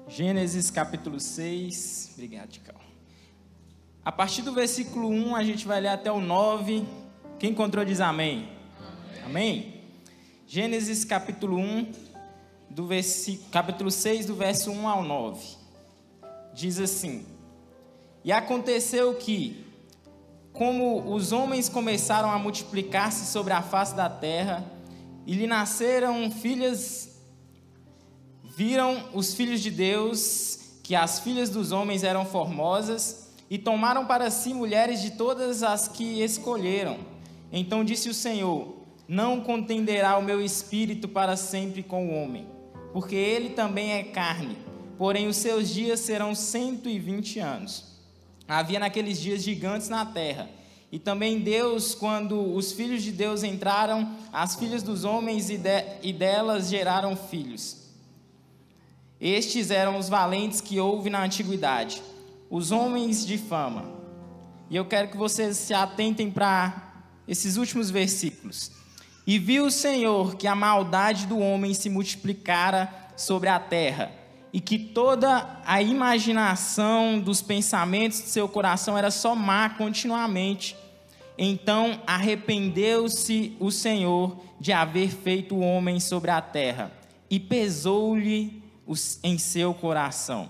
Gênesis capítulo 6, obrigado, Ticão. A partir do versículo 1, a gente vai ler até o 9. Quem encontrou diz amém. Amém? Gênesis capítulo 1, capítulo 6, do verso 1 ao 9. Diz assim: E aconteceu que, como os homens começaram a multiplicar-se sobre a face da terra, e lhe nasceram filhas, viram os filhos de Deus que as filhas dos homens eram formosas, e tomaram para si mulheres de todas as que escolheram. Então disse o Senhor: Não contenderá o meu espírito para sempre com o homem, porque ele também é carne, porém os seus dias serão 120 anos. Havia naqueles dias gigantes na terra, e também Deus, quando os filhos de Deus entraram, as filhas dos homens e delas geraram filhos. Estes eram os valentes que houve na antiguidade, os homens de fama. E eu quero que vocês se atentem para esses últimos versículos. E viu o Senhor que a maldade do homem se multiplicara sobre a terra, e que toda a imaginação dos pensamentos de seu coração era só má continuamente. Então arrependeu-se o Senhor de haver feito o homem sobre a terra, e pesou-lhe em seu coração.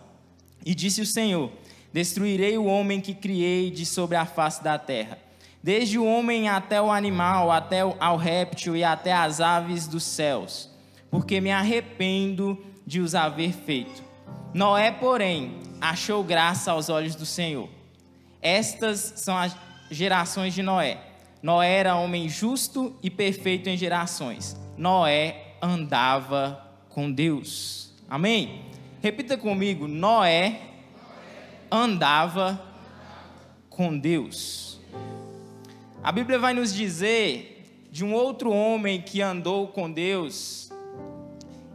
E disse o Senhor: Destruirei o homem que criei de sobre a face da terra, desde o homem até o animal, até ao réptil e até as aves dos céus, porque me arrependo de os haver feito. Noé, porém, achou graça aos olhos do Senhor. Estas são as gerações de Noé. Noé era homem justo e perfeito em gerações. Noé andava com Deus. Amém? Repita comigo: Noé andava com Deus. A Bíblia vai nos dizer de um outro homem que andou com Deus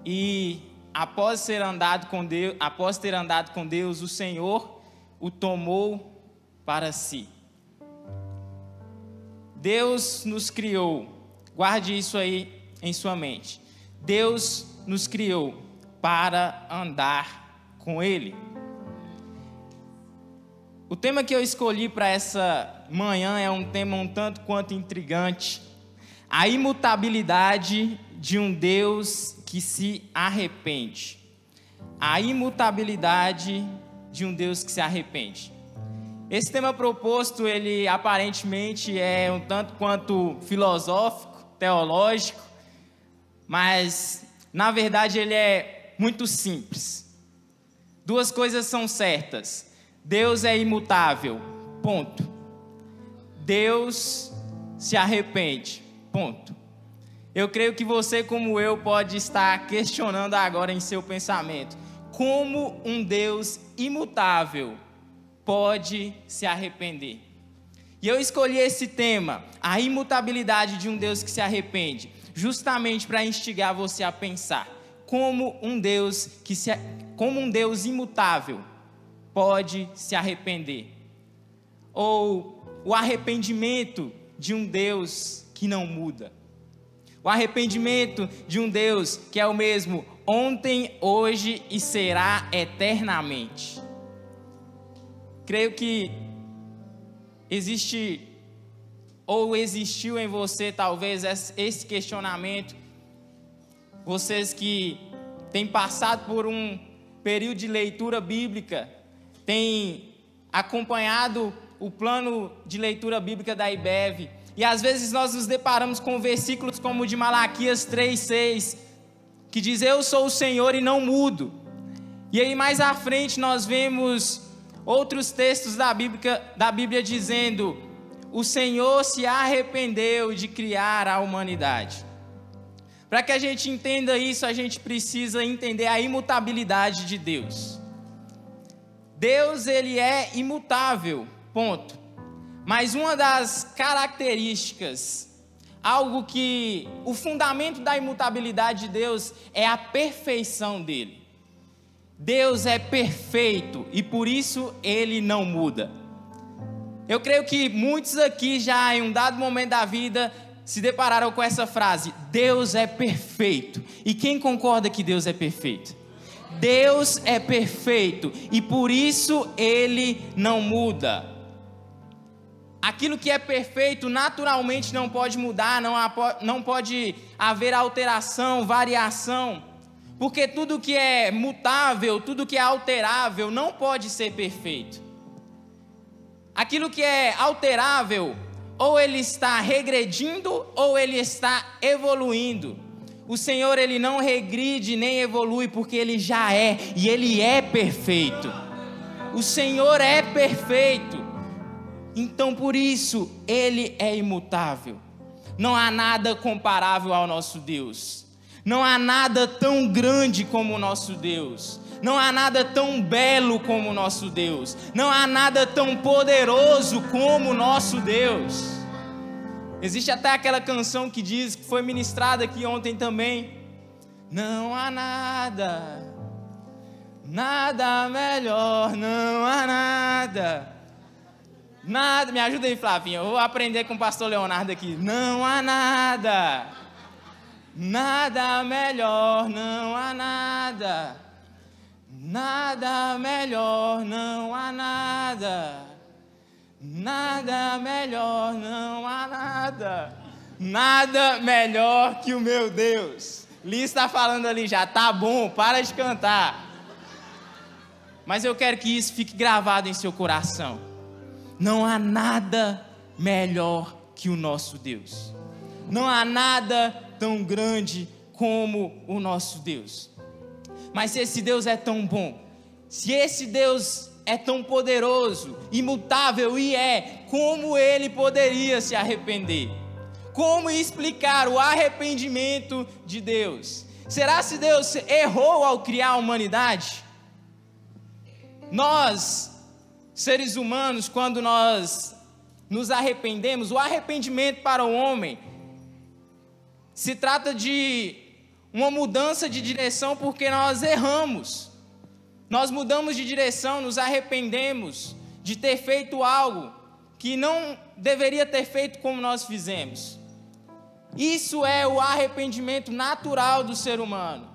e após ter andado com Deus, o Senhor o tomou para si. Deus nos criou, guarde isso aí em sua mente. Deus nos criou para andar com Ele. O tema que eu escolhi para essa manhã é um tema um tanto quanto intrigante: a imutabilidade de um Deus que se arrepende. A imutabilidade de um Deus que se arrepende. Esse tema proposto, ele aparentemente é um tanto quanto filosófico, teológico, mas na verdade ele é muito simples. Duas coisas são certas: Deus é imutável, ponto. Deus se arrepende, ponto. Eu creio que você, como eu, pode estar questionando agora em seu pensamento: como um Deus imutável pode se arrepender? E eu escolhi esse tema, a imutabilidade de um Deus que se arrepende, justamente para instigar você a pensar como um Deus imutável pode se arrepender, ou o arrependimento de um Deus que não muda, o arrependimento de um Deus que é o mesmo ontem, hoje e será eternamente. Creio que existe ou existiu em você talvez esse questionamento. Vocês que têm passado por um período de leitura bíblica, têm acompanhado o plano de leitura bíblica da IBEV, e às vezes nós nos deparamos com versículos como o de Malaquias 3:6, que diz: Eu sou o Senhor e não mudo. E aí mais à frente nós vemos outros textos da Bíblia dizendo: o Senhor se arrependeu de criar a humanidade. Para que a gente entenda isso, a gente precisa entender a imutabilidade de Deus. Deus, ele é imutável, ponto. Mas uma das características, algo que o fundamento da imutabilidade de Deus é a perfeição dele. Deus é perfeito e por isso ele não muda. Eu creio que muitos aqui já em um dado momento da vida se depararam com essa frase: Deus é perfeito. E quem concorda que Deus é perfeito? Deus é perfeito e por isso Ele não muda. Aquilo que é perfeito naturalmente não pode mudar, não pode haver alteração, variação, porque tudo que é mutável, tudo que é alterável não pode ser perfeito. Aquilo que é alterável, ou ele está regredindo ou ele está evoluindo. O Senhor, Ele não regride nem evolui, porque Ele já é, e Ele é perfeito. O Senhor é perfeito, então por isso Ele é imutável. Não há nada comparável ao nosso Deus. Não há nada tão grande como o nosso Deus. Não há nada tão belo como o nosso Deus. Não há nada tão poderoso como o nosso Deus. Existe até aquela canção que diz, que foi ministrada aqui ontem também: não há nada, nada melhor, não há nada, nada, me ajuda aí, Flavinha, eu vou aprender com o pastor Leonardo aqui. Não há nada, nada melhor, não há nada, nada melhor, não há nada. Nada melhor, não há nada. Nada melhor que o meu Deus. Liz está falando ali já, tá bom, para de cantar. Mas eu quero que isso fique gravado em seu coração. Não há nada melhor que o nosso Deus. Não há nada tão grande como o nosso Deus. Mas se esse Deus é tão bom, se esse Deus é tão poderoso, imutável e como Ele poderia se arrepender? Como explicar o arrependimento de Deus? Será se Deus errou ao criar a humanidade? Nós, seres humanos, quando nós nos arrependemos, o arrependimento para o homem se trata de uma mudança de direção, porque nós erramos. Nós mudamos de direção, nos arrependemos de ter feito algo que não deveria ter feito como nós fizemos. Isso é o arrependimento natural do ser humano.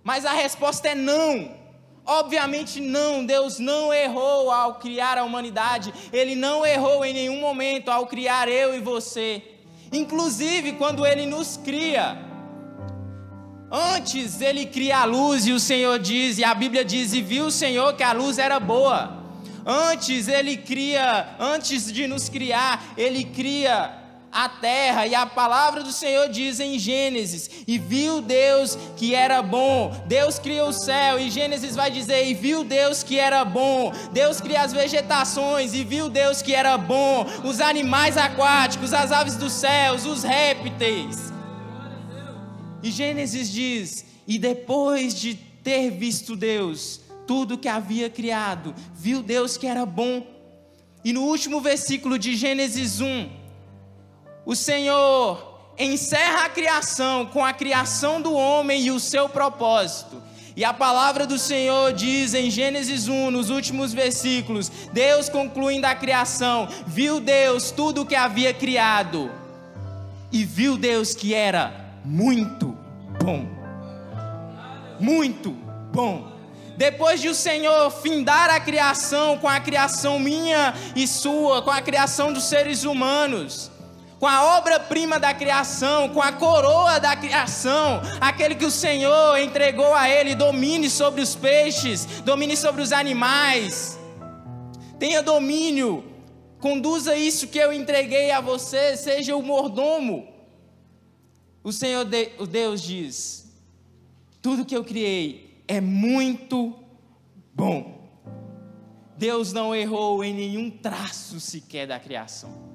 Mas a resposta é não. Obviamente não. Deus não errou ao criar a humanidade. Ele não errou em nenhum momento ao criar eu e você. Inclusive quando Ele nos cria, antes Ele cria a luz, e o Senhor diz, e a Bíblia diz, e viu o Senhor que a luz era boa. Antes de nos criar, Ele cria a terra, e a palavra do Senhor diz em Gênesis, e viu Deus que era bom. Deus cria o céu, e Gênesis vai dizer, e viu Deus que era bom. Deus cria as vegetações, e viu Deus que era bom. Os animais aquáticos, as aves dos céus, os répteis. E Gênesis diz, e depois de ter visto Deus tudo que havia criado, viu Deus que era bom. E no último versículo de Gênesis 1, o Senhor encerra a criação com a criação do homem e o seu propósito. E a palavra do Senhor diz em Gênesis 1, nos últimos versículos, Deus concluindo a criação, viu Deus tudo o que havia criado, e viu Deus que era muito bom. Muito bom. Depois de o Senhor findar a criação, com a criação minha e sua, com a criação dos seres humanos, com a obra-prima da criação, com a coroa da criação, aquele que o Senhor entregou a Ele, domine sobre os peixes, domine sobre os animais, tenha domínio, conduza isso que eu entreguei a você, seja o mordomo. O Senhor, o Deus diz, tudo que eu criei é muito bom. Deus não errou em nenhum traço sequer da criação.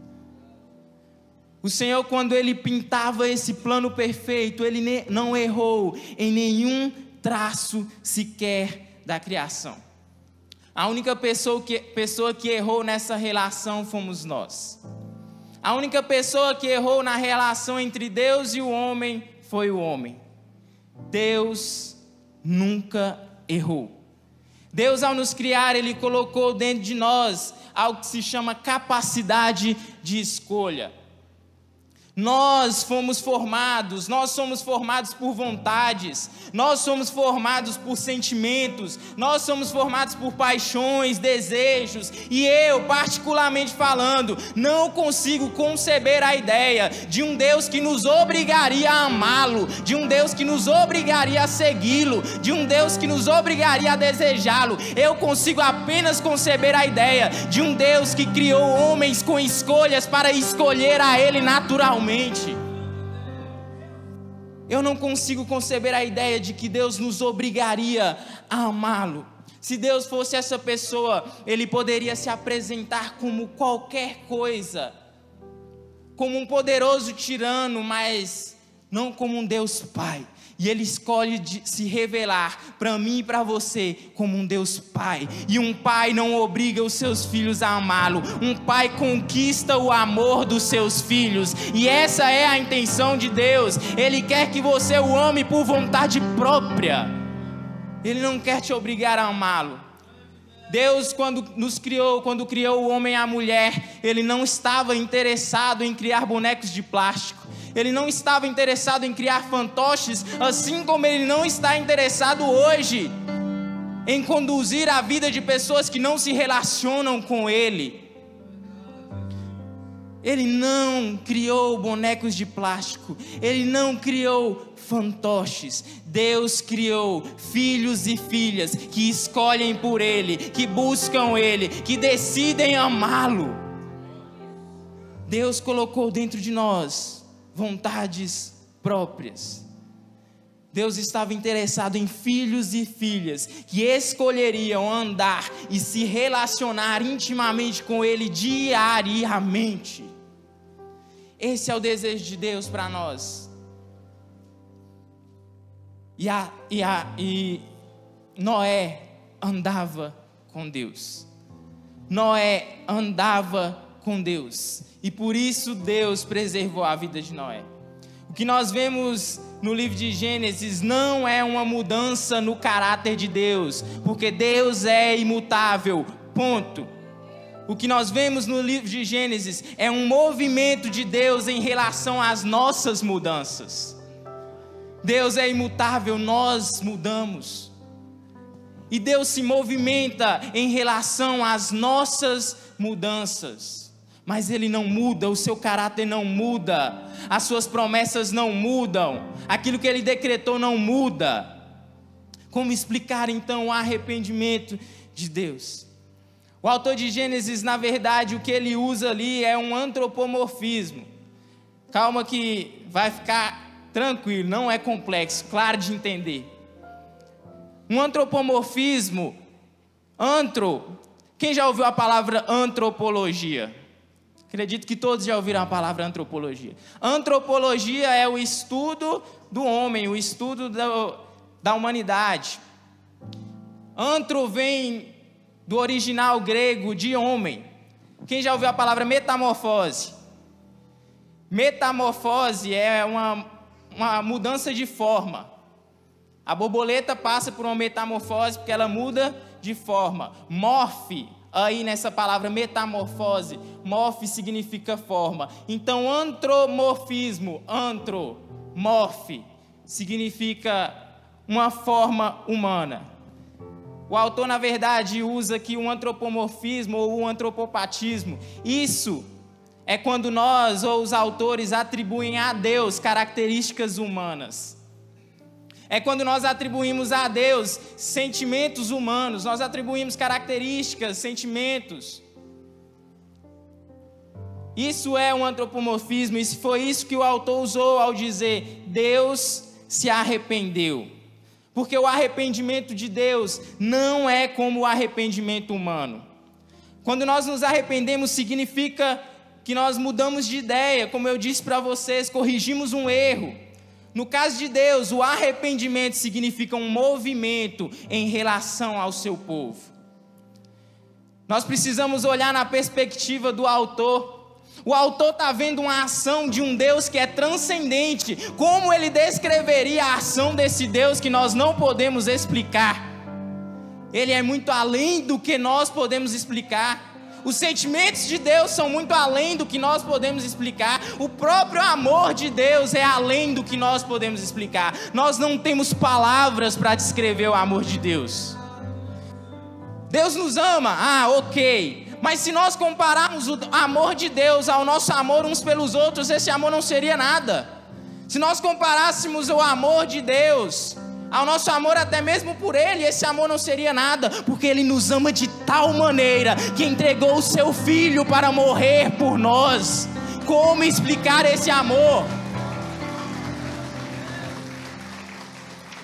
O Senhor, quando Ele pintava esse plano perfeito, Ele não errou em nenhum traço sequer da criação. A única pessoa que errou nessa relação fomos nós. A única pessoa que errou na relação entre Deus e o homem foi o homem. Deus nunca errou. Deus, ao nos criar, Ele colocou dentro de nós algo que se chama capacidade de escolha. Nós somos formados por vontades, nós somos formados por sentimentos, nós somos formados por paixões, desejos, e eu, particularmente falando, não consigo conceber a ideia de um Deus que nos obrigaria a amá-lo, de um Deus que nos obrigaria a segui-lo, de um Deus que nos obrigaria a desejá-lo. Eu consigo apenas conceber a ideia de um Deus que criou homens com escolhas para escolher a Ele naturalmente. Eu não consigo conceber a ideia de que Deus nos obrigaria a amá-lo. Se Deus fosse essa pessoa, Ele poderia se apresentar como qualquer coisa, como um poderoso tirano, mas não como um Deus Pai. E Ele escolhe se revelar para mim e para você como um Deus Pai. E um pai não obriga os seus filhos a amá-lo. Um pai conquista o amor dos seus filhos. E essa é a intenção de Deus. Ele quer que você o ame por vontade própria. Ele não quer te obrigar a amá-lo. Deus, quando criou o homem e a mulher, Ele não estava interessado em criar bonecos de plástico. Ele não estava interessado em criar fantoches, assim como Ele não está interessado hoje em conduzir a vida de pessoas que não se relacionam com Ele. Ele não criou bonecos de plástico, Ele não criou fantoches. Deus criou filhos e filhas que escolhem por Ele, que buscam Ele, que decidem amá-lo. Deus colocou dentro de nós vontades próprias. Deus estava interessado em filhos e filhas que escolheriam andar e se relacionar intimamente com Ele diariamente. Esse é o desejo de Deus para nós. E Noé andava com Deus. Noé andava com Deus. E por isso Deus preservou a vida de Noé. O que nós vemos no livro de Gênesis não é uma mudança no caráter de Deus, porque Deus é imutável, ponto. O que nós vemos no livro de Gênesis é um movimento de Deus em relação às nossas mudanças. Deus é imutável, nós mudamos. E Deus se movimenta em relação às nossas mudanças. Mas Ele não muda, o seu caráter não muda, as suas promessas não mudam, aquilo que Ele decretou não muda. Como explicar então o arrependimento de Deus? O autor de Gênesis, na verdade, o que ele usa ali é um antropomorfismo. Calma que vai ficar tranquilo, não é complexo, claro de entender. Um antropomorfismo, quem já ouviu a palavra antropologia? Acredito que todos já ouviram a palavra antropologia. Antropologia é o estudo do homem, o estudo da humanidade. Antro vem do original grego de homem. Quem já ouviu a palavra metamorfose? Metamorfose é uma mudança de forma. A borboleta passa por uma metamorfose porque ela muda de forma. Morfe, aí nessa palavra metamorfose, morfe significa forma. Então antromorfismo, morfe, significa uma forma humana. O autor, na verdade, usa aqui um antropomorfismo ou um antropopatismo. Isso é quando nós ou os autores atribuem a Deus características humanas. É quando nós atribuímos a Deus sentimentos humanos, nós atribuímos características, sentimentos. Isso é um antropomorfismo, e foi isso que o autor usou ao dizer: Deus se arrependeu. Porque o arrependimento de Deus não é como o arrependimento humano. Quando nós nos arrependemos, significa que nós mudamos de ideia, como eu disse para vocês, corrigimos um erro. No caso de Deus, o arrependimento significa um movimento em relação ao seu povo. Nós precisamos olhar na perspectiva do autor. O autor está vendo uma ação de um Deus que é transcendente. Como ele descreveria a ação desse Deus que nós não podemos explicar? Ele é muito além do que nós podemos explicar. Os sentimentos de Deus são muito além do que nós podemos explicar. O próprio amor de Deus é além do que nós podemos explicar. Nós não temos palavras para descrever o amor de Deus. Deus nos ama, ok. Mas se nós compararmos o amor de Deus ao nosso amor uns pelos outros, esse amor não seria nada. Se nós comparássemos o amor de Deus ao nosso amor até mesmo por Ele, esse amor não seria nada, porque Ele nos ama de tal maneira que entregou o Seu Filho para morrer por nós. Como explicar esse amor?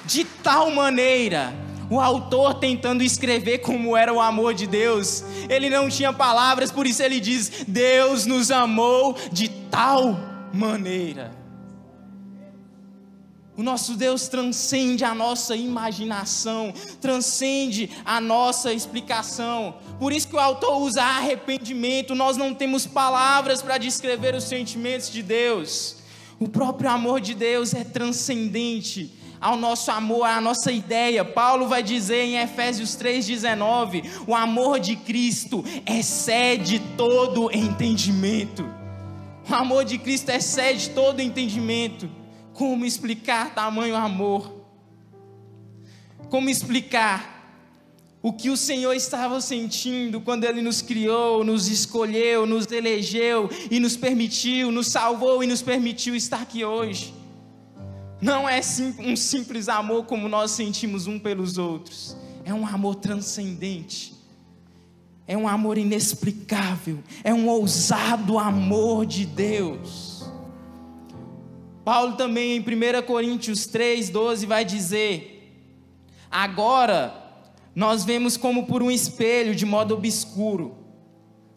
De tal maneira, o autor tentando escrever como era o amor de Deus, ele não tinha palavras, por isso ele diz: Deus nos amou de tal maneira. O nosso Deus transcende a nossa imaginação, transcende a nossa explicação. Por isso que o autor usa arrependimento. Nós não temos palavras para descrever os sentimentos de Deus. O próprio amor de Deus é transcendente ao nosso amor, à nossa ideia. Paulo vai dizer em Efésios 3,19: o amor de Cristo excede todo entendimento. O amor de Cristo excede todo entendimento. Como explicar tamanho amor? Como explicar o que o Senhor estava sentindo quando Ele nos criou, nos escolheu, nos elegeu e nos permitiu, nos salvou e nos permitiu estar aqui hoje? Não é um simples amor como nós sentimos um pelos outros. É um amor transcendente. É um amor inexplicável. É um ousado amor de Deus. Paulo também em 1 Coríntios 3,12 vai dizer: agora nós vemos como por um espelho, de modo obscuro.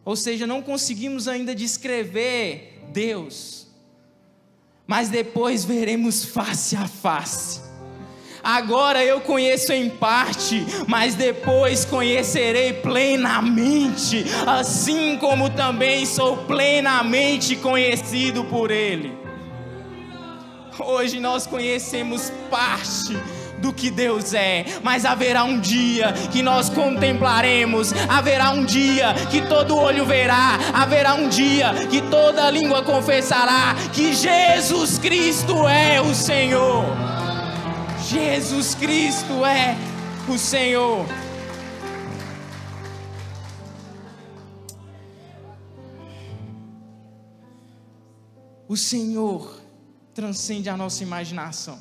Ou seja, não conseguimos ainda descrever Deus, mas depois veremos face a face. Agora eu conheço em parte, mas depois conhecerei plenamente, assim como também sou plenamente conhecido por Ele. Hoje nós conhecemos parte do que Deus é, mas haverá um dia que nós contemplaremos, haverá um dia que todo olho verá, haverá um dia que toda língua confessará que Jesus Cristo é o Senhor. Jesus Cristo é o Senhor. O Senhor transcende a nossa imaginação.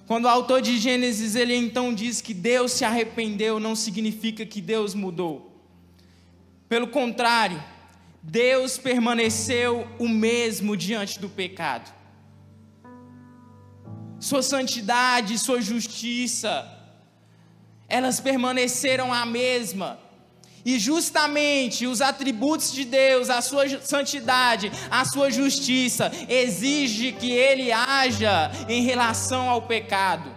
Quando o autor de Gênesis, ele então diz que Deus se arrependeu, não significa que Deus mudou. Pelo contrário, Deus permaneceu o mesmo diante do pecado. Sua santidade, sua justiça, elas permaneceram a mesma. E justamente os atributos de Deus, a sua santidade, a sua justiça, exige que Ele haja em relação ao pecado.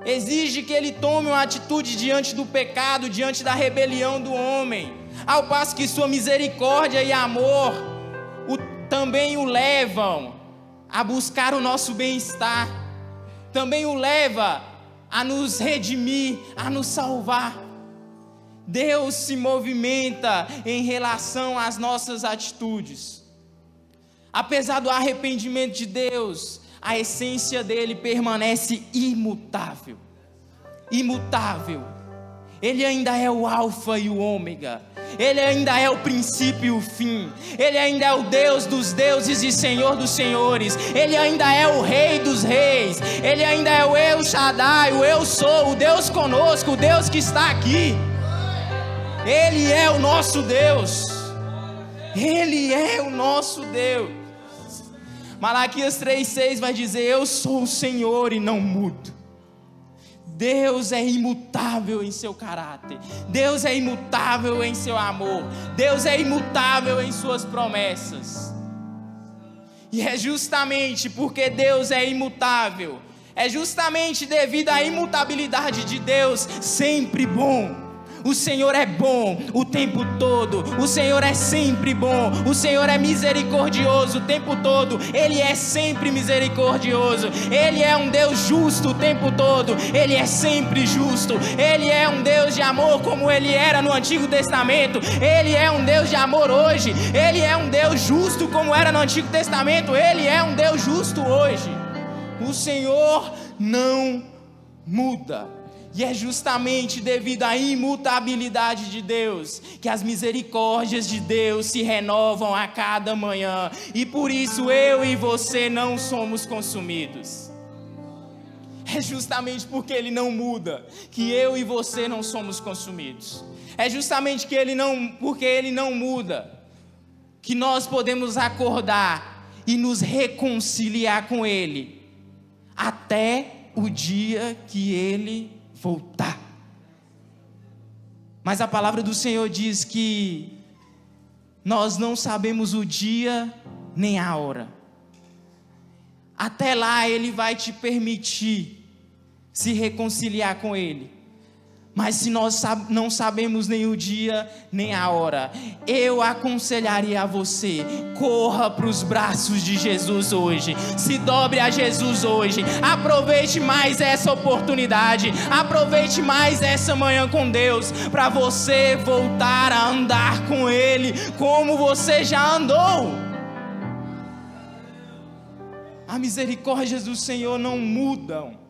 Exige que Ele tome uma atitude diante do pecado, diante da rebelião do homem. Ao passo que sua misericórdia e amor também o levam a buscar o nosso bem-estar. Também o leva a nos redimir, a nos salvar. Deus se movimenta em relação às nossas atitudes. Apesar do arrependimento de Deus, a essência dele permanece imutável. Imutável. Ele ainda é o alfa e o ômega. Ele ainda é o princípio e o fim. Ele ainda é o Deus dos deuses e Senhor dos senhores. Ele ainda é o Rei dos reis. Ele ainda é o El Shaddai, o Eu Sou, o Deus conosco, o Deus que está aqui. Ele é o nosso Deus. Ele é o nosso Deus. Malaquias 3,6 vai dizer: eu sou o Senhor e não mudo. Deus é imutável em seu caráter. Deus é imutável em seu amor. Deus é imutável em suas promessas. E é justamente porque Deus é imutável, é justamente devido à imutabilidade de Deus, sempre bom, O Senhor é bom o tempo todo. O Senhor é sempre bom. O Senhor é misericordioso o tempo todo. Ele é sempre misericordioso. Ele é um Deus justo o tempo todo. Ele é sempre justo. Ele é um Deus de amor como Ele era no Antigo Testamento. Ele é um Deus de amor hoje. Ele é um Deus justo como era no Antigo Testamento. Ele é um Deus justo hoje. O Senhor não muda. E é justamente devido à imutabilidade de Deus que as misericórdias de Deus se renovam a cada manhã. E por isso eu e você não somos consumidos. É justamente porque Ele não muda que eu e você não somos consumidos. É justamente porque Ele não muda que nós podemos acordar e nos reconciliar com Ele até o dia que Ele voltar. Mas a palavra do Senhor diz que nós não sabemos o dia nem a hora. Até lá Ele vai te permitir se reconciliar com Ele. Mas se nós não sabemos nem o dia nem a hora, eu aconselharia a você: corra para os braços de Jesus hoje, se dobre a Jesus hoje, aproveite mais essa oportunidade, aproveite mais essa manhã com Deus, para você voltar a andar com Ele como você já andou. As misericórdias do Senhor não mudam.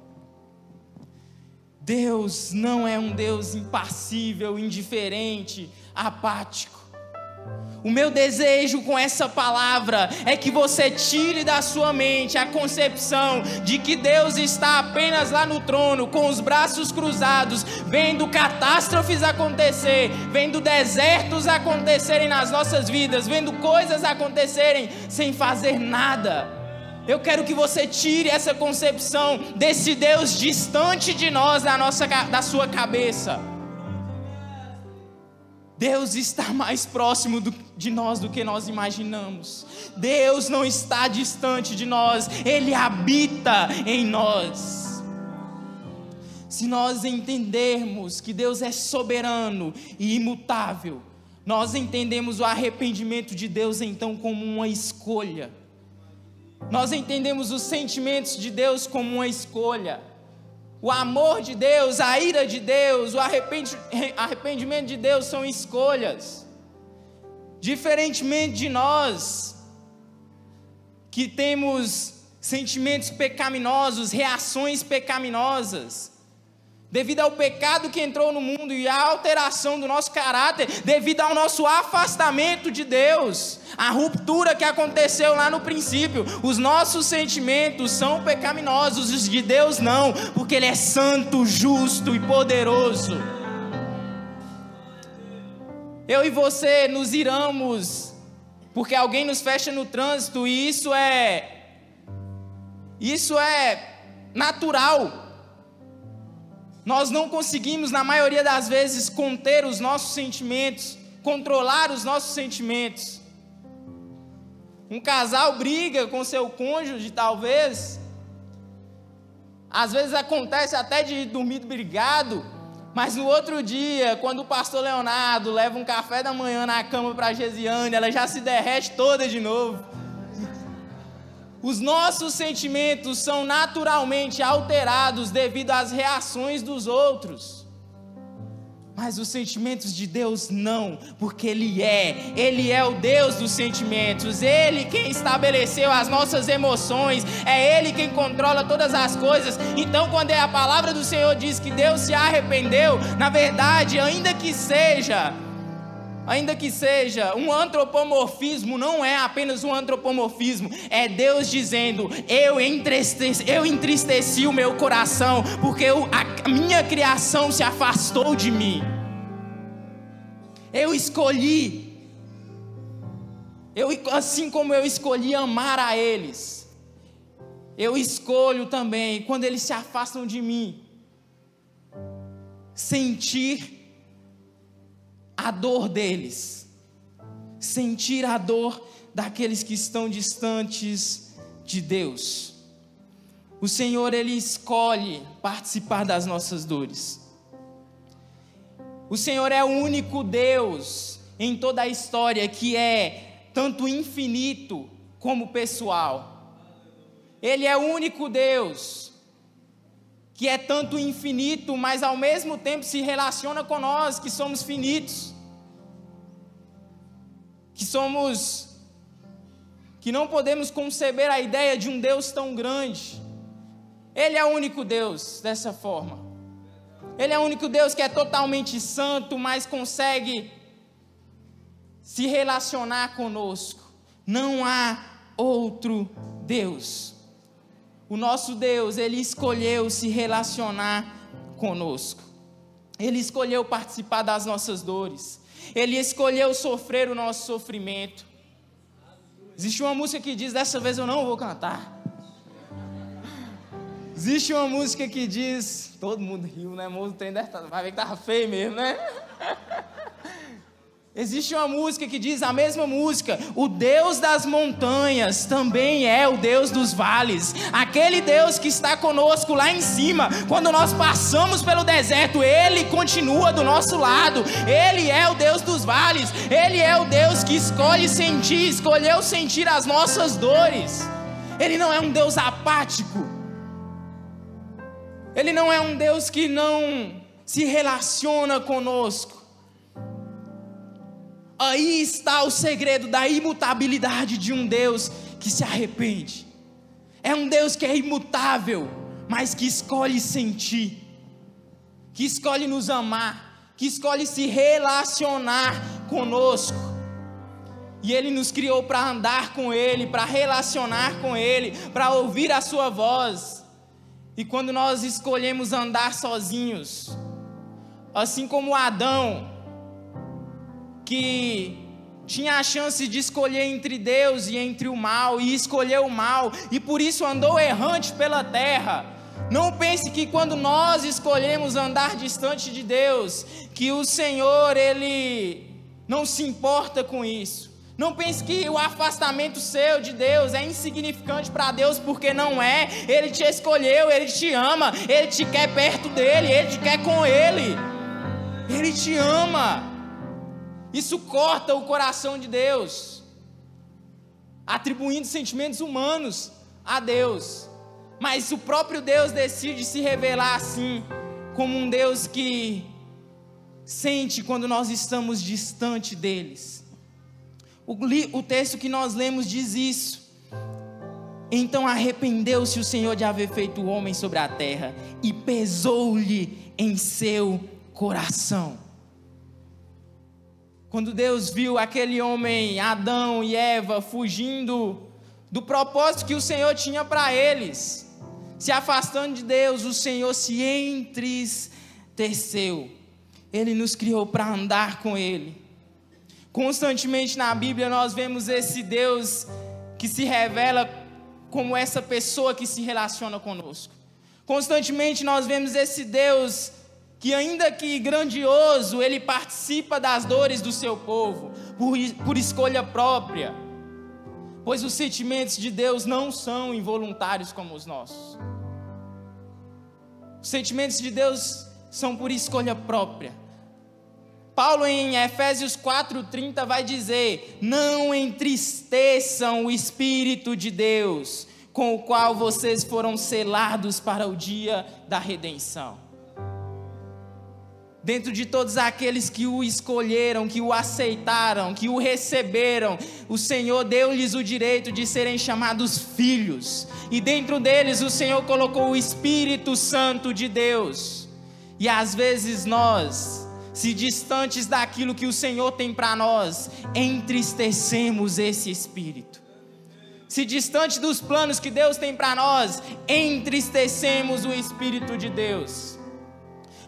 Deus não é um Deus impassível, indiferente, apático. O meu desejo com essa palavra é que você tire da sua mente a concepção de que Deus está apenas lá no trono, com os braços cruzados, vendo catástrofes acontecer, vendo desertos acontecerem nas nossas vidas, vendo coisas acontecerem sem fazer nada. Eu quero que você tire essa concepção desse Deus distante de nós, da sua cabeça. Deus está mais próximo de nós do que nós imaginamos. Deus não está distante de nós, Ele habita em nós. Se nós entendermos que Deus é soberano e imutável, nós entendemos o arrependimento de Deus então como uma escolha. Nós entendemos os sentimentos de Deus como uma escolha. O amor de Deus, a ira de Deus, o arrependimento de Deus são escolhas. Diferentemente de nós, que temos sentimentos pecaminosos, reações pecaminosas, devido ao pecado que entrou no mundo e à alteração do nosso caráter, devido ao nosso afastamento de Deus, a ruptura que aconteceu lá no princípio, os nossos sentimentos são pecaminosos, os de Deus não, porque Ele é santo, justo e poderoso. Eu e você nos iramos porque alguém nos fecha no trânsito, e isso é natural. Nós não conseguimos, na maioria das vezes, conter os nossos sentimentos, controlar os nossos sentimentos. Um casal briga com seu cônjuge, talvez. Às vezes acontece até de dormir brigado, mas no outro dia, quando o pastor Leonardo leva um café da manhã na cama para a Gesiane, ela já se derrete toda de novo. Os nossos sentimentos são naturalmente alterados devido às reações dos outros. Mas os sentimentos de Deus não, porque Ele é o Deus dos sentimentos. Ele quem estabeleceu as nossas emoções, é Ele quem controla todas as coisas. Então, quando a palavra do Senhor diz que Deus se arrependeu, na verdade, ainda que seja um antropomorfismo, não é apenas um antropomorfismo, é Deus dizendo: eu entristeci o meu coração, porque a minha criação se afastou de mim. Eu escolhi, assim como eu escolhi amar a eles, eu escolho também, quando eles se afastam de mim, sentir a dor deles, sentir a dor daqueles que estão distantes de Deus. O Senhor, Ele escolhe participar das nossas dores. O Senhor é o único Deus em toda a história que é tanto infinito como pessoal. Ele é o único Deus que é tanto infinito, mas ao mesmo tempo se relaciona com nós, que somos finitos, que não podemos conceber a ideia de um Deus tão grande. Ele é o único Deus dessa forma. Ele é o único Deus que é totalmente santo, mas consegue se relacionar conosco. Não há outro Deus. O nosso Deus, Ele escolheu se relacionar conosco. Ele escolheu participar das nossas dores. Ele escolheu sofrer o nosso sofrimento. Existe uma música que diz, dessa vez eu não vou cantar. Existe uma música que diz, todo mundo riu, né? O trem vai ver que tava feio mesmo, né? Existe uma música que diz, a mesma música: o Deus das montanhas também é o Deus dos vales. Aquele Deus que está conosco lá em cima, quando nós passamos pelo deserto, Ele continua do nosso lado. Ele é o Deus dos vales. Ele é o Deus que escolheu sentir as nossas dores. Ele não é um Deus apático. Ele não é um Deus que não se relaciona conosco. Aí está o segredo da imutabilidade de um Deus que se arrepende. É um Deus que é imutável, mas que escolhe sentir, que escolhe nos amar, que escolhe se relacionar conosco. E Ele nos criou para andar com Ele, para relacionar com Ele, para ouvir a sua voz. E quando nós escolhemos andar sozinhos, assim como Adão, que tinha a chance de escolher entre Deus e entre o mal, e escolheu o mal, e por isso andou errante pela terra. Não pense que quando nós escolhemos andar distante de Deus, que o Senhor, Ele não se importa com isso. Não pense que o afastamento seu de Deus é insignificante para Deus, porque não é. Ele te escolheu, Ele te ama, Ele te quer perto dEle, Ele te quer com Ele. Ele te ama. Isso corta o coração de Deus, atribuindo sentimentos humanos a Deus. Mas o próprio Deus decide se revelar assim, como um Deus que sente quando nós estamos distante deles. O texto que nós lemos diz isso. Então arrependeu-se o Senhor de haver feito o homem sobre a terra, e pesou-lhe em seu coração. Quando Deus viu aquele homem, Adão e Eva, fugindo do propósito que o Senhor tinha para eles, se afastando de Deus, o Senhor se entristeceu. Ele nos criou para andar com Ele. Constantemente na Bíblia nós vemos esse Deus que se revela como essa pessoa que se relaciona conosco. Constantemente nós vemos esse Deus que, ainda que grandioso, Ele participa das dores do seu povo, por escolha própria, pois os sentimentos de Deus não são involuntários como os nossos. Os sentimentos de Deus são por escolha própria. Paulo, em Efésios 4:30, vai dizer: não entristeçam o Espírito de Deus, com o qual vocês foram selados para o dia da redenção. Dentro de todos aqueles que o escolheram, que o aceitaram, que o receberam, o Senhor deu-lhes o direito de serem chamados filhos. E dentro deles o Senhor colocou o Espírito Santo de Deus. E às vezes nós, se distantes daquilo que o Senhor tem para nós, entristecemos esse Espírito. Se distante dos planos que Deus tem para nós, entristecemos o Espírito de Deus.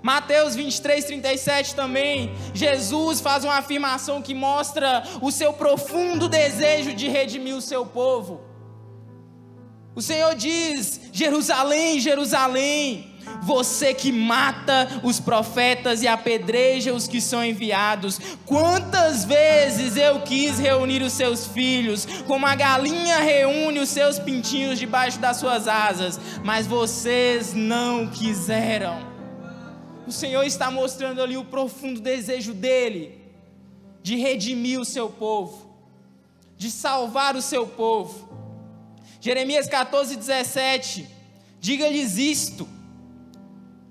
Mateus 23:37 também, Jesus faz uma afirmação que mostra o seu profundo desejo de redimir o seu povo. O Senhor diz: Jerusalém, Jerusalém, você que mata os profetas e apedreja os que são enviados, quantas vezes eu quis reunir os seus filhos, como a galinha reúne os seus pintinhos debaixo das suas asas, mas vocês não quiseram. O Senhor está mostrando ali o profundo desejo dele de redimir o seu povo, de salvar o seu povo. Jeremias 14:17, diga-lhes isto,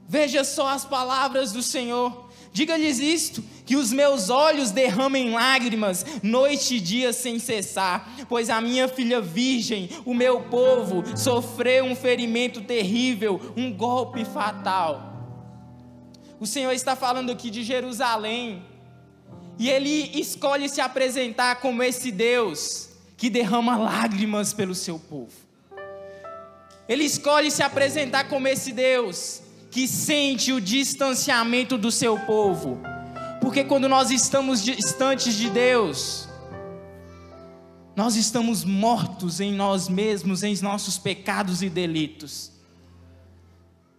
veja só as palavras do Senhor, diga-lhes isto, que os meus olhos derramem lágrimas, noite e dia sem cessar, pois a minha filha virgem, o meu povo, sofreu um ferimento terrível, um golpe fatal. O Senhor está falando aqui de Jerusalém, e Ele escolhe se apresentar como esse Deus que derrama lágrimas pelo seu povo. Ele escolhe se apresentar como esse Deus que sente o distanciamento do seu povo, porque quando nós estamos distantes de Deus, nós estamos mortos em nós mesmos, em nossos pecados e delitos.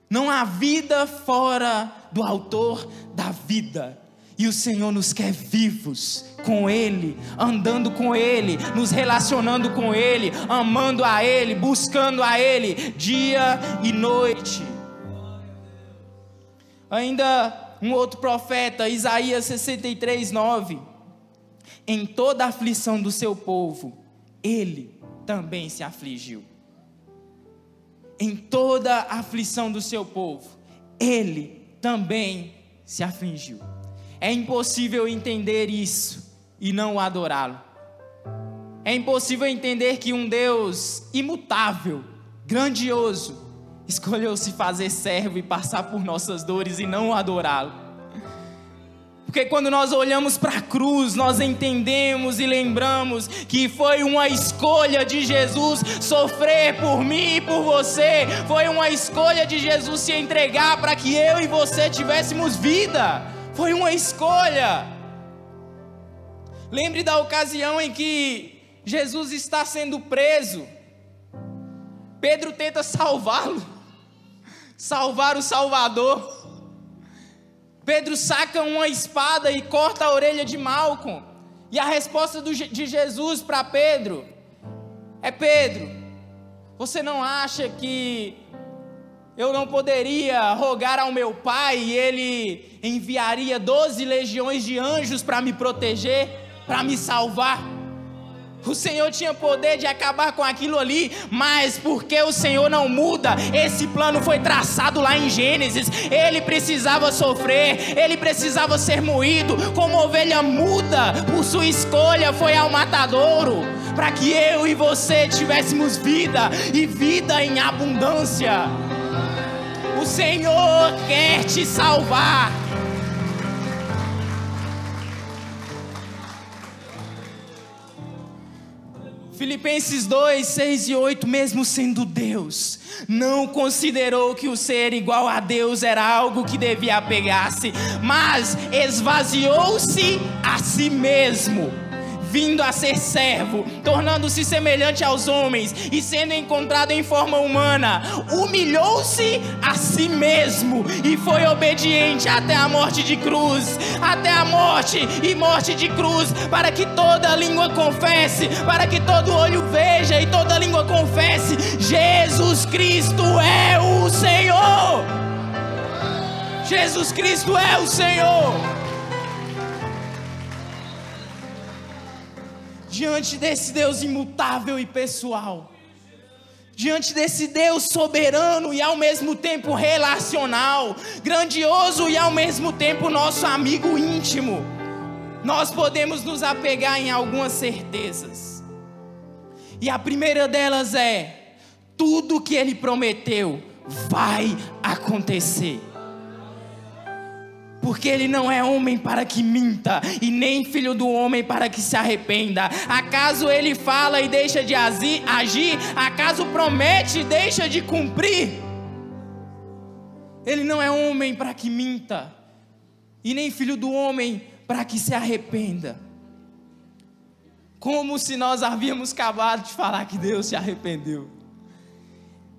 Não há vida fora do autor da vida, e o Senhor nos quer vivos com Ele, andando com Ele, nos relacionando com Ele, amando a Ele, buscando a Ele, dia e noite. Ainda um outro profeta, Isaías 63:9, em toda a aflição do seu povo, Ele também se afligiu. Em toda a aflição do seu povo, Ele também se afligiu. É impossível entender isso e não o adorá-lo. É impossível entender que um Deus imutável, grandioso, escolheu se fazer servo e passar por nossas dores e não o adorá-lo. Porque quando nós olhamos para a cruz, nós entendemos e lembramos que foi uma escolha de Jesus sofrer por mim e por você. Foi uma escolha de Jesus se entregar para que eu e você tivéssemos vida. Foi uma escolha. Lembre da ocasião em que Jesus está sendo preso. Pedro tenta salvá-lo, salvar o Salvador. Pedro saca uma espada e corta a orelha de Malco. E a resposta de Jesus para Pedro é: Pedro, você não acha que eu não poderia rogar ao meu Pai e Ele enviaria 12 legiões de anjos para me proteger, para me salvar? O Senhor tinha poder de acabar com aquilo ali, mas porque o Senhor não muda, esse plano foi traçado lá em Gênesis. Ele precisava sofrer, ele precisava ser moído, como ovelha muda, por sua escolha foi ao matadouro, para que eu e você tivéssemos vida, e vida em abundância. O Senhor quer te salvar. Filipenses 2, 6 e 8, mesmo sendo Deus, não considerou que o ser igual a Deus era algo que devia apegar-se, mas esvaziou-se a si mesmo, vindo a ser servo, tornando-se semelhante aos homens, e sendo encontrado em forma humana, humilhou-se a si mesmo, e foi obediente até a morte de cruz, até a morte e morte de cruz, para que toda língua confesse, para que todo olho veja e toda língua confesse: Jesus Cristo é o Senhor. Jesus Cristo é o Senhor. Diante desse Deus imutável e pessoal, diante desse Deus soberano e ao mesmo tempo relacional, grandioso e ao mesmo tempo nosso amigo íntimo, nós podemos nos apegar em algumas certezas. E a primeira delas é: tudo que Ele prometeu vai acontecer. Porque Ele não é homem para que minta, e nem filho do homem para que se arrependa. Acaso Ele fala e deixa de agir? Acaso promete e deixa de cumprir? Ele não é homem para que minta, e nem filho do homem para que se arrependa. Como se nós havíamos acabado de falar que Deus se arrependeu.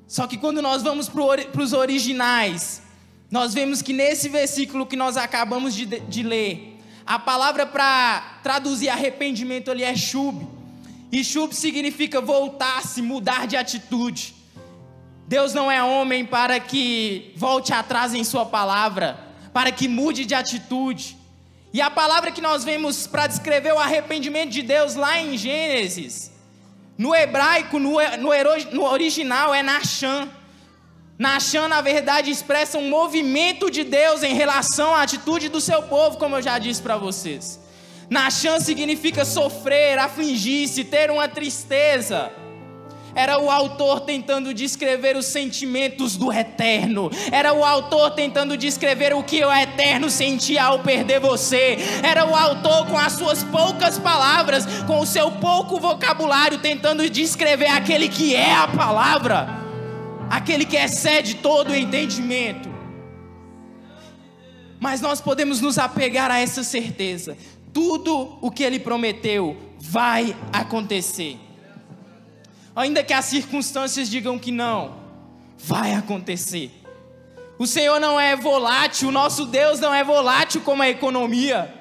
Só que quando nós vamos para os originais, nós vemos que nesse versículo que nós acabamos de ler, a palavra para traduzir arrependimento ali é shub. E shub significa voltar-se, mudar de atitude. Deus não é homem para que volte atrás em sua palavra, para que mude de atitude. E a palavra que nós vemos para descrever o arrependimento de Deus lá em Gênesis, no hebraico, no original é Nachan. Nachan, na verdade, expressa um movimento de Deus em relação à atitude do seu povo, como eu já disse para vocês. Nachan significa sofrer, afligir-se, ter uma tristeza. Era o autor tentando descrever os sentimentos do eterno. Era o autor tentando descrever o que o eterno sentia ao perder você. Era o autor com as suas poucas palavras, com o seu pouco vocabulário, tentando descrever aquele que é a palavra, aquele que excede todo o entendimento. Mas nós podemos nos apegar a essa certeza: tudo o que Ele prometeu vai acontecer. Ainda que as circunstâncias digam que não, vai acontecer. O Senhor não é volátil, o nosso Deus não é volátil como a economia.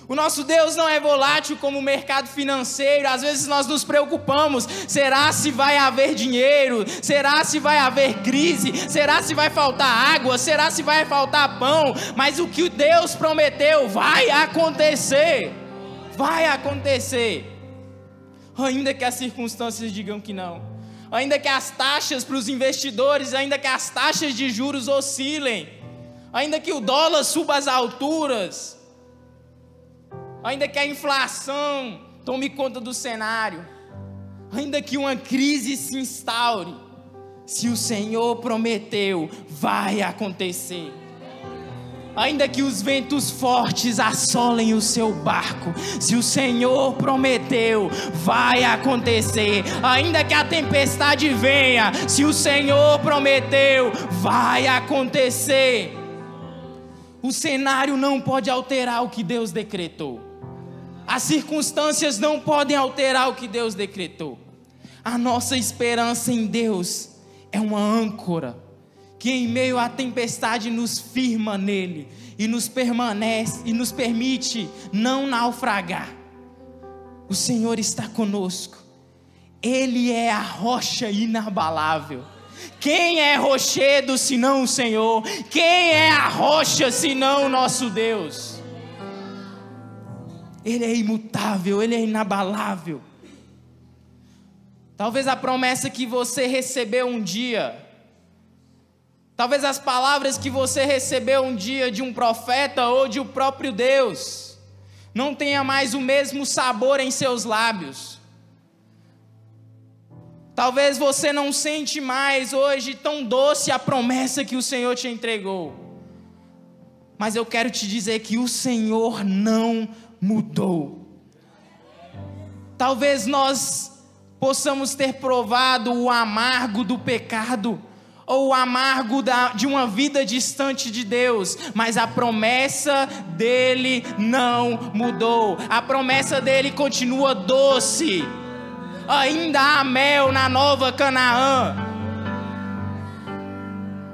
O nosso Deus não é volátil como o mercado financeiro. Às vezes nós nos preocupamos: será se vai haver dinheiro? Será se vai haver crise? Será se vai faltar água? Será se vai faltar pão? Mas o que Deus prometeu vai acontecer. Vai acontecer. Ainda que as circunstâncias digam que não, ainda que as taxas para os investidores, ainda que as taxas de juros oscilem, ainda que o dólar suba às alturas, ainda que a inflação tome conta do cenário, ainda que uma crise se instaure, se o Senhor prometeu, vai acontecer. Ainda que os ventos fortes assolem o seu barco, se o Senhor prometeu, vai acontecer. Ainda que a tempestade venha, se o Senhor prometeu, vai acontecer. O cenário não pode alterar o que Deus decretou. As circunstâncias não podem alterar o que Deus decretou. A nossa esperança em Deus é uma âncora que em meio à tempestade nos firma nele e nos permite não naufragar. O Senhor está conosco. Ele é a rocha inabalável. Quem é rochedo senão o Senhor? Quem é a rocha senão o nosso Deus? Ele é imutável, Ele é inabalável. Talvez a promessa que você recebeu um dia, talvez as palavras que você recebeu um dia de um profeta ou de o próprio Deus, não tenha mais o mesmo sabor em seus lábios. Talvez você não sente mais hoje tão doce a promessa que o Senhor te entregou. Mas eu quero te dizer que o Senhor não mudou. Talvez nós possamos ter provado o amargo do pecado, ou o amargo de uma vida distante de Deus, mas a promessa dele não mudou. A promessa dele continua doce. Ainda há mel na nova Canaã.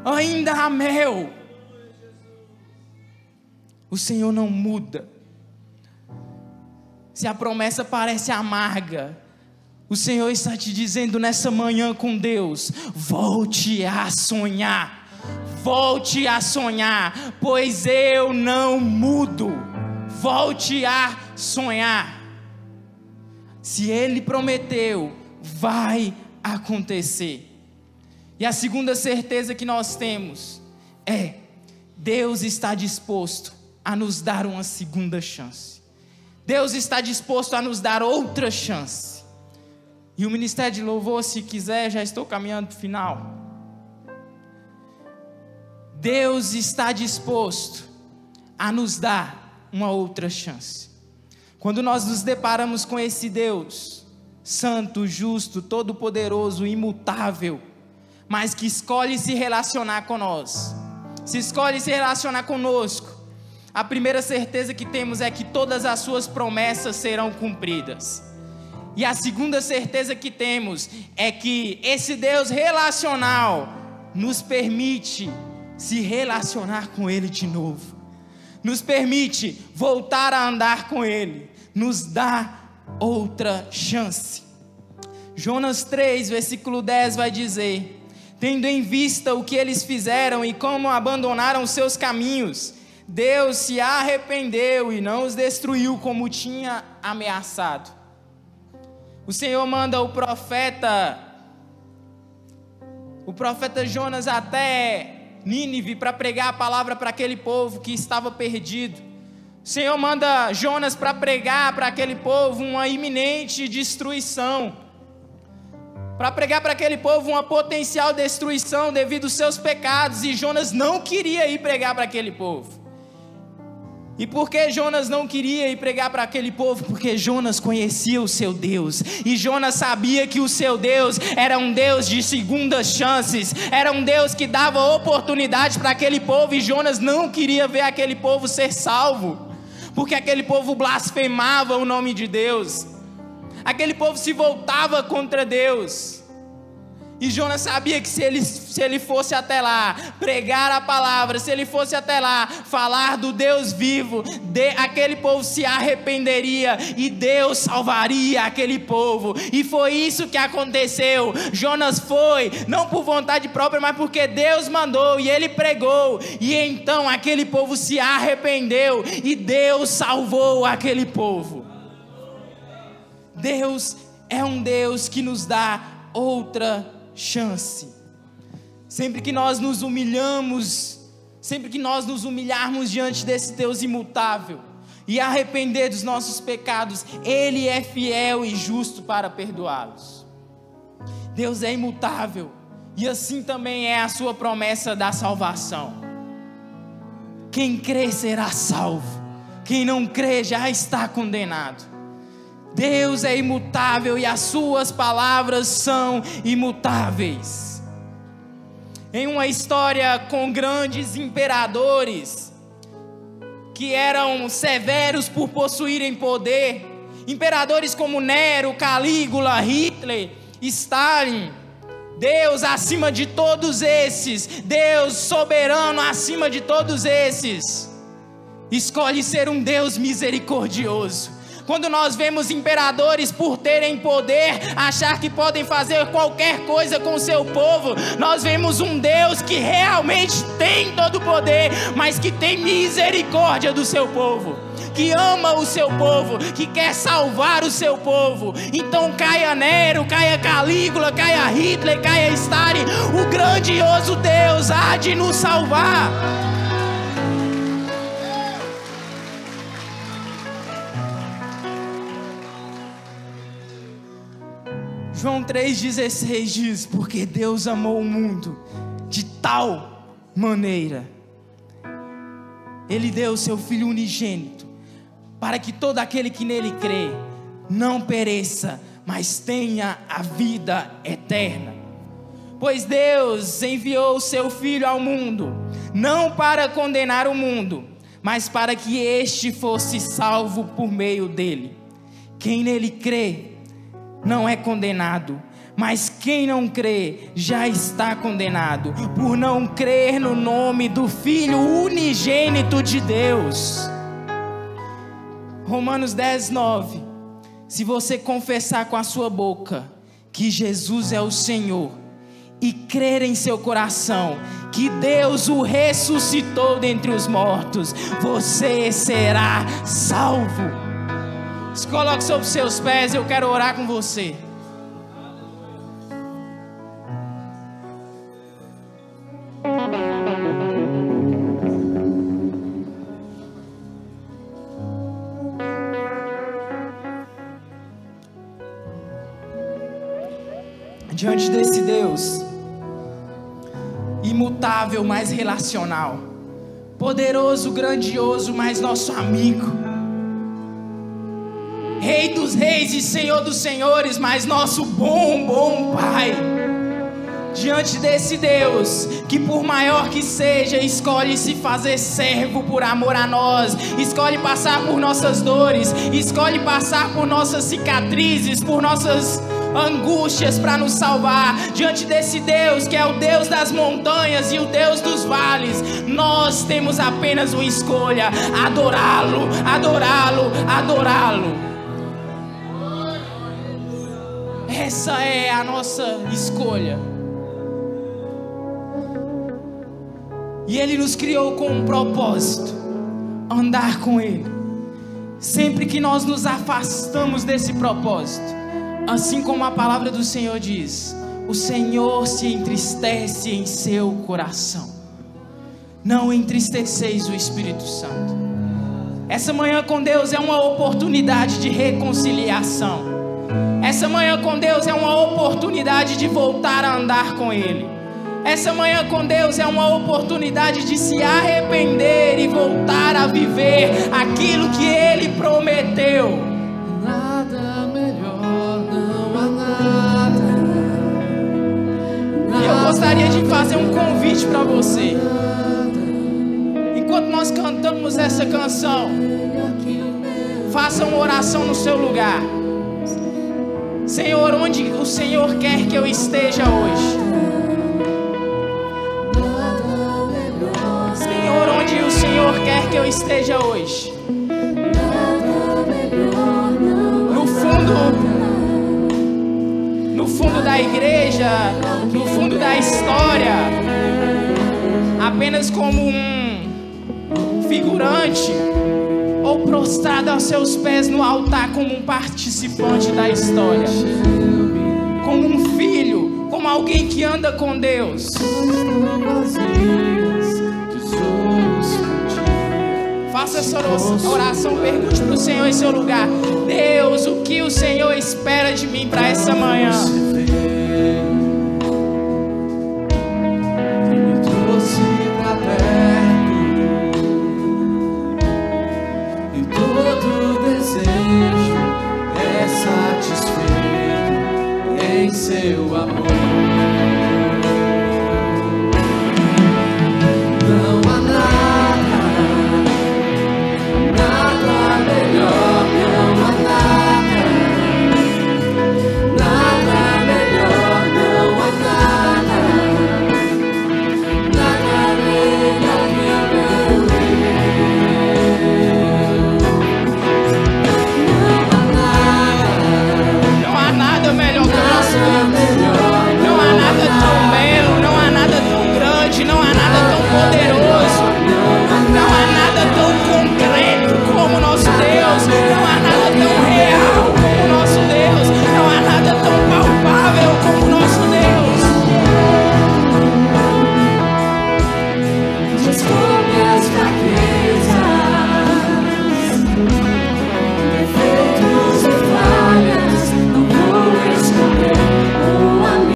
Ainda há mel. O Senhor não muda. Se a promessa parece amarga, o Senhor está te dizendo nessa manhã com Deus: volte a sonhar. Volte a sonhar, pois eu não mudo. Volte a sonhar. Se Ele prometeu, vai acontecer. E a segunda certeza que nós temos é: Deus está disposto a nos dar uma segunda chance. Deus está disposto a nos dar outra chance. E o Ministério de Louvor, se quiser, já estou caminhando para o final. Deus está disposto a nos dar uma outra chance. Quando nós nos deparamos com esse Deus santo, justo, todo-poderoso, imutável, mas que escolhe se relacionar com nós, se escolhe se relacionar conosco, a primeira certeza que temos é que todas as suas promessas serão cumpridas. E a segunda certeza que temos é que esse Deus relacional nos permite se relacionar com Ele de novo, nos permite voltar a andar com Ele, nos dá outra chance. Jonas 3, versículo 10 vai dizer: tendo em vista o que eles fizeram e como abandonaram os seus caminhos, Deus se arrependeu e não os destruiu como tinha ameaçado. O Senhor manda o profeta Jonas até Nínive para pregar a palavra para aquele povo que estava perdido. O Senhor manda Jonas para pregar para aquele povo uma iminente destruição, para pregar para aquele povo uma potencial destruição devido aos seus pecados, e Jonas não queria ir pregar para aquele povo. E por que Jonas não queria ir pregar para aquele povo? Porque Jonas conhecia o seu Deus, e Jonas sabia que o seu Deus era um Deus de segundas chances, era um Deus que dava oportunidade para aquele povo, e Jonas não queria ver aquele povo ser salvo, porque aquele povo blasfemava o nome de Deus, aquele povo se voltava contra Deus. E Jonas sabia que se ele fosse até lá pregar a palavra, se ele fosse até lá falar do Deus vivo, aquele povo se arrependeria e Deus salvaria aquele povo. E foi isso que aconteceu. Jonas foi, não por vontade própria, mas porque Deus mandou, e ele pregou, e então aquele povo se arrependeu e Deus salvou aquele povo. Deus é um Deus que nos dá outra chance. Sempre que nós nos humilharmos diante desse Deus imutável e arrepender dos nossos pecados, Ele é fiel e justo para perdoá-los. Deus é imutável, e assim também é a sua promessa da salvação. Quem crê será salvo, quem não crê já está condenado. Deus é imutável e as suas palavras são imutáveis. Em uma história com grandes imperadores que eram severos por possuírem poder, imperadores como Nero, Calígula, Hitler, Stalin, Deus acima de todos esses, Deus soberano acima de todos esses, escolhe ser um Deus misericordioso. Quando nós vemos imperadores, por terem poder, achar que podem fazer qualquer coisa com o seu povo, nós vemos um Deus que realmente tem todo o poder, mas que tem misericórdia do seu povo, que ama o seu povo, que quer salvar o seu povo. Então caia Nero, caia Calígula, caia Hitler, caia Stalin, o grandioso Deus há de nos salvar. João 3,16 diz: porque Deus amou o mundo de tal maneira, Ele deu o seu Filho unigênito, para que todo aquele que nele crê não pereça, mas tenha a vida eterna. Pois Deus enviou o seu Filho ao mundo, não para condenar o mundo, mas para que este fosse salvo por meio dele. Quem nele crê não é condenado, mas quem não crê já está condenado, por não crer no nome do Filho unigênito de Deus. Romanos 10:9. Se você confessar com a sua boca que Jesus é o Senhor e crer em seu coração que Deus o ressuscitou dentre os mortos, você será salvo. Se coloque sobre os seus pés, eu quero orar com você. Diante desse Deus imutável, mas relacional, poderoso, grandioso, mas nosso amigo, Rei dos reis e Senhor dos senhores, mas nosso bom Pai. Diante desse Deus, que por maior que seja, escolhe se fazer servo por amor a nós, escolhe passar por nossas dores, escolhe passar por nossas cicatrizes, por nossas angústias para nos salvar. Diante desse Deus, que é o Deus das montanhas e o Deus dos vales, nós temos apenas uma escolha: adorá-lo, adorá-lo, adorá-lo. Essa é a nossa escolha. E Ele nos criou com um propósito. andar com Ele. Sempre que nós nos afastamos desse propósito, assim como a palavra do Senhor diz, o Senhor se entristece em seu coração. Não entristeceis o Espírito Santo. Essa manhã com Deus é uma oportunidade de reconciliação. Essa manhã com Deus é uma oportunidade de voltar a andar com Ele. Essa manhã com Deus é uma oportunidade de se arrepender e voltar a viver aquilo que Ele prometeu. Nada melhor, não há nada. E eu gostaria de fazer um convite para você. Enquanto nós cantamos essa canção, faça uma oração no seu lugar. Senhor, onde o Senhor quer que eu esteja hoje? Senhor, onde o Senhor quer que eu esteja hoje? No fundo da igreja, no fundo da história, apenas como um figurante, ou prostrado aos seus pés no altar como um participante da história, como um filho, como alguém que anda com Deus. Faça essa oração, pergunte para o Senhor em seu lugar: Deus, o que o Senhor espera de mim para essa manhã? Seu amor.